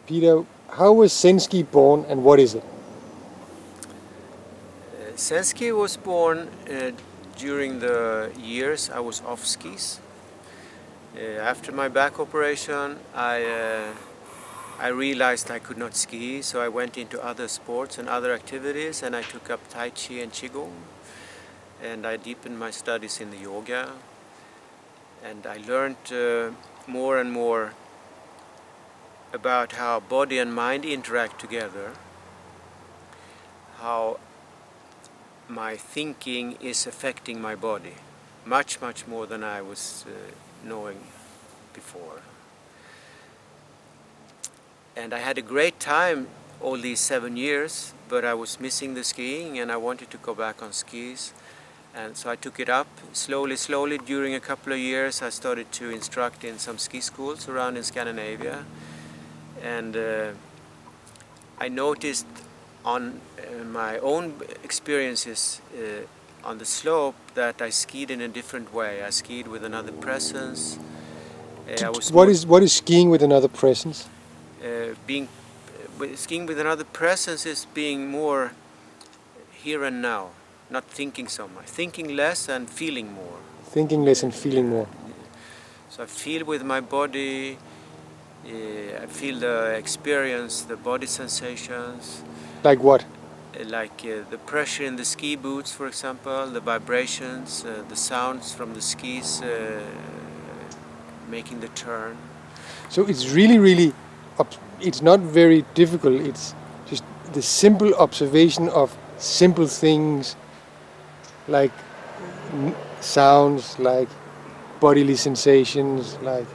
Peter, how was Zenskii born and what is it? Zenskii was born during the years I was off skis. After my back operation, I realized I could not ski, so I went into other sports and other activities, and I took up Tai Chi and Qigong, and I deepened my studies in the yoga, and I learned more and more about how body and mind interact together, how my thinking is affecting my body much more than I was knowing before. And I had a great time all these 7 years, but I was missing the skiing and I wanted to go back on skis. And so I took it up slowly. During a couple of years I started to instruct in some ski schools around in Scandinavia. And I noticed on my own experiences on the slope that I skied in a different way. I skied with another presence. What is skiing with another presence? Skiing with another presence is being more here and now, not thinking so much, thinking less and feeling more. Thinking less and feeling more. So I feel with my body. I feel the experience, the body sensations. Like what? Like the pressure in the ski boots, for example, the vibrations, the sounds from the skis making the turn. So it's really, it's not very difficult. It's just the simple observation of simple things like sounds, like bodily sensations, like...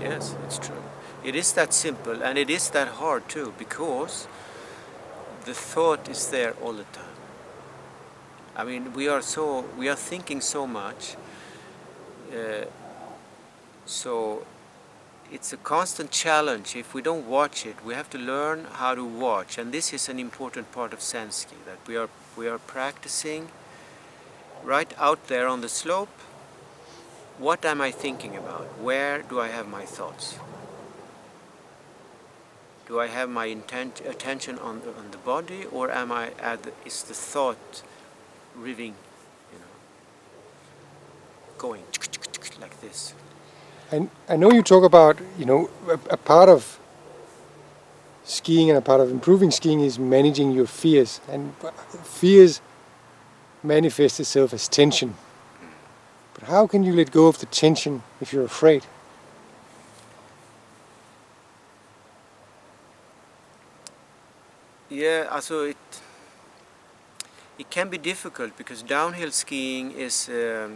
Yes, it's true. It is that simple and it is that hard too, because the thought is there all the time. I mean, we are thinking so much, so it's a constant challenge. If we don't watch it, we have to learn how to watch, and this is an important part of Zenskii, that we are practicing right out there on the slope. What am I thinking about? Where do I have my thoughts? Do I have my attention on the body, or am I is the thought riving, going like this? I know you talk about, a part of skiing and a part of improving skiing is managing your fears. And fears manifest itself as tension. But how can you let go of the tension if you're afraid? Yeah, also it can be difficult because downhill skiing is a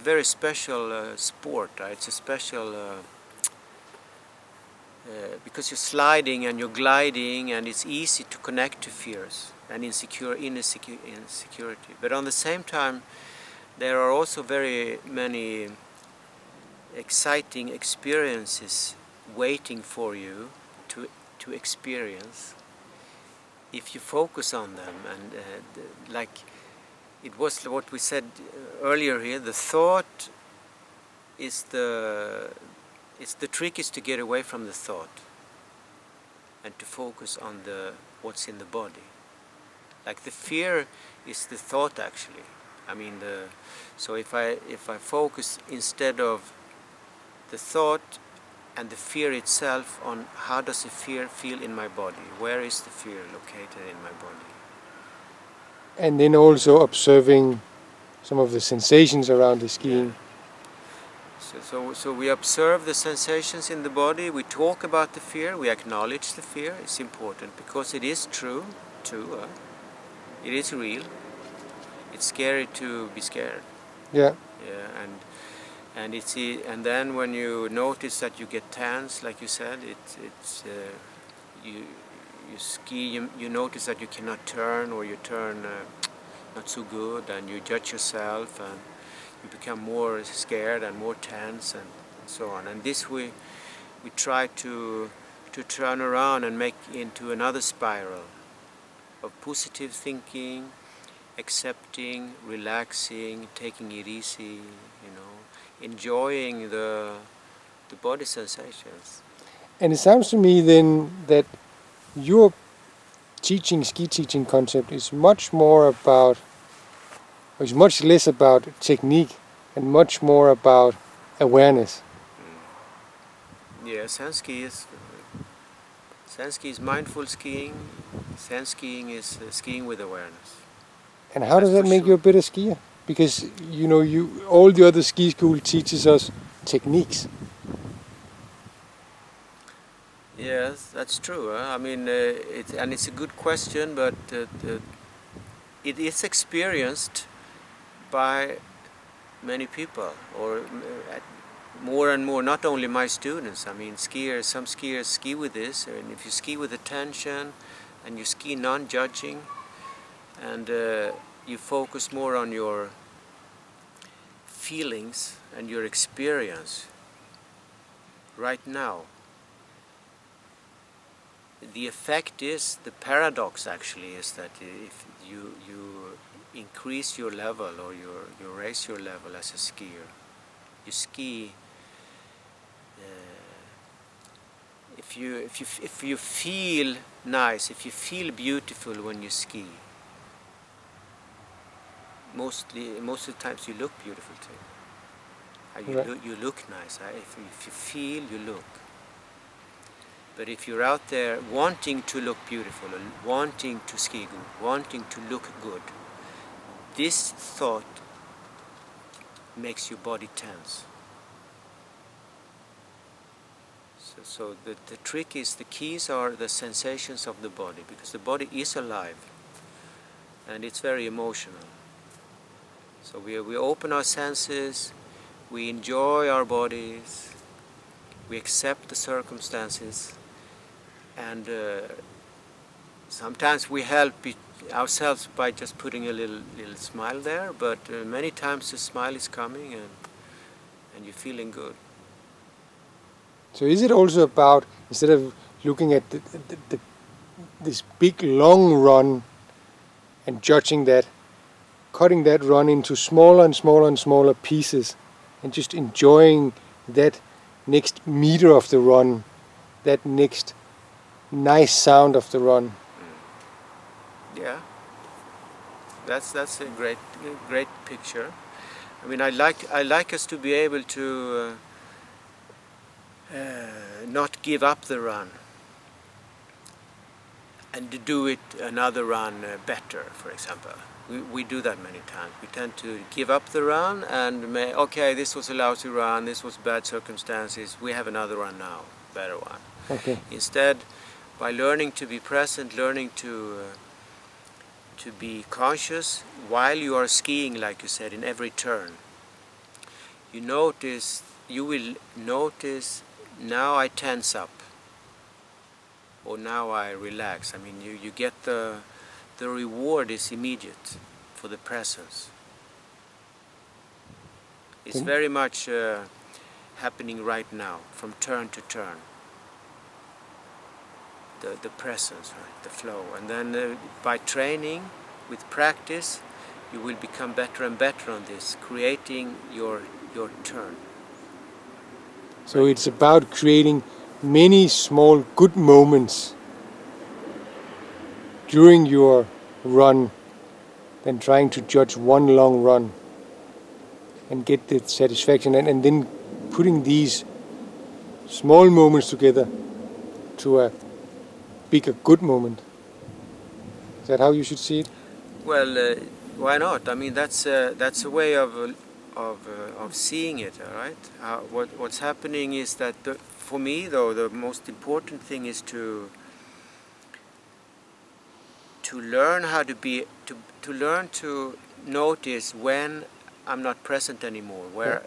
very special sport. Right? It's a special because you're sliding and you're gliding, and it's easy to connect to fears and insecurity. But on the same time, there are also very many exciting experiences waiting for you to experience if you focus on them. And like it was what we said earlier here, the thought is the trick is to get away from the thought and to focus on what's in the body. Like the fear is the thought actually. I mean so if I focus instead of the thought and the fear itself on how does the fear feel in my body, where is the fear located in my body, And then also observing some of the sensations around the skiing. Yeah. So we observe the sensations in the body, we talk about the fear, we acknowledge the fear. It's important because it is true too. It is real. It's scary to be scared. Yeah. Yeah, and then when you notice that you get tense, like you said, you ski, you notice that you cannot turn, or you turn not so good, and you judge yourself, and you become more scared and more tense, and so on. And this we try to turn around and make into another spiral of positive thinking, accepting, relaxing, taking it easy, enjoying the body sensations. And it sounds to me then that your ski teaching concept is much more about, or is much less about technique and much more about awareness. Yeah, Zenskii is mindful skiing. Zenskiing is skiing with awareness. And how That's does that for make you sure. a better skier? Because all the other ski school teaches us techniques. Yes, that's true. I mean, it's a good question, but it is experienced by many people, or more and more. Not only my students. I mean, some skiers ski with this, and if you ski with attention, and you ski non-judging, and you focus more on your feelings and your experience right now. The effect is, the paradox actually is that if you increase your level, or you raise your level as a skier, you ski. If you feel nice, if you feel beautiful when you ski, most of the times you look beautiful too. Right. You look nice. If you feel, you look. But if you're out there wanting to look beautiful, or wanting to ski good, wanting to look good, this thought makes your body tense. So the trick is, the keys are the sensations of the body, because the body is alive and it's very emotional. So we open our senses, we enjoy our bodies, we accept the circumstances, and sometimes we help ourselves by just putting a little smile there, but many times the smile is coming, and you're feeling good. So is it also about, instead of looking at this big long run and judging that, cutting that run into smaller and smaller and smaller pieces, and just enjoying that next meter of the run, that next nice sound of the run? Yeah, that's a great picture. I mean, I like us to be able to not give up the run, and to do it another run better, for example. We do that many times. We tend to give up the run and okay, this was a lousy run, this was bad circumstances, we have another run now, better one. Okay. Instead, by learning to be present, learning to be conscious while you are skiing, like you said, in every turn, you will notice, now I tense up, or now I relax. I mean, you get the reward is immediate for the presence. It's very much happening right now, from turn to turn. The presence, right? The flow. And then by training, with practice, you will become better and better on this, creating your turn. So it's about creating many small good moments during your run than trying to judge one long run and get the satisfaction, and then putting these small moments together to a bigger good moment. Is that how you should see it? Well, why not? I mean, that's a way of seeing it. All right. What's happening is that for me, though, the most important thing is to learn how to be to learn to notice when I'm not present anymore. Where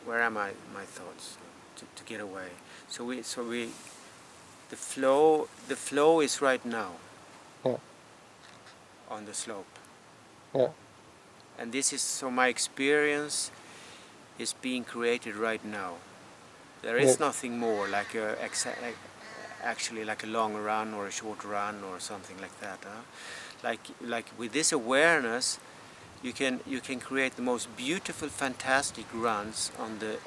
are my thoughts? To get away. So we the flow is right now. Yeah. On the slope. Yeah. And this is, so my experience is being created right now. There is nothing more like actually like a long run or a short run or something like that. Like with this awareness, you can create the most beautiful, fantastic runs on the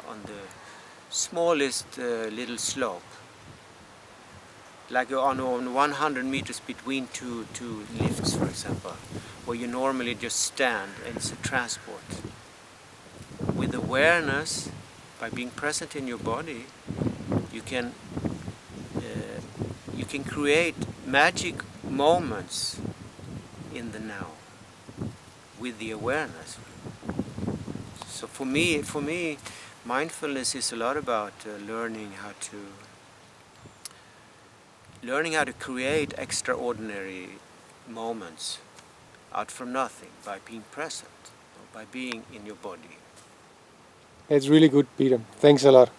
smallest little slope. like on 100 meters between two lifts, for example, where you normally just stand and it's a transport. With awareness, by being present in your body, you can create magic moments in the now with the awareness. So for me, mindfulness is a lot about learning how to create extraordinary moments out from nothing by being present, by being in your body. It's really good, Peter. Thanks a lot.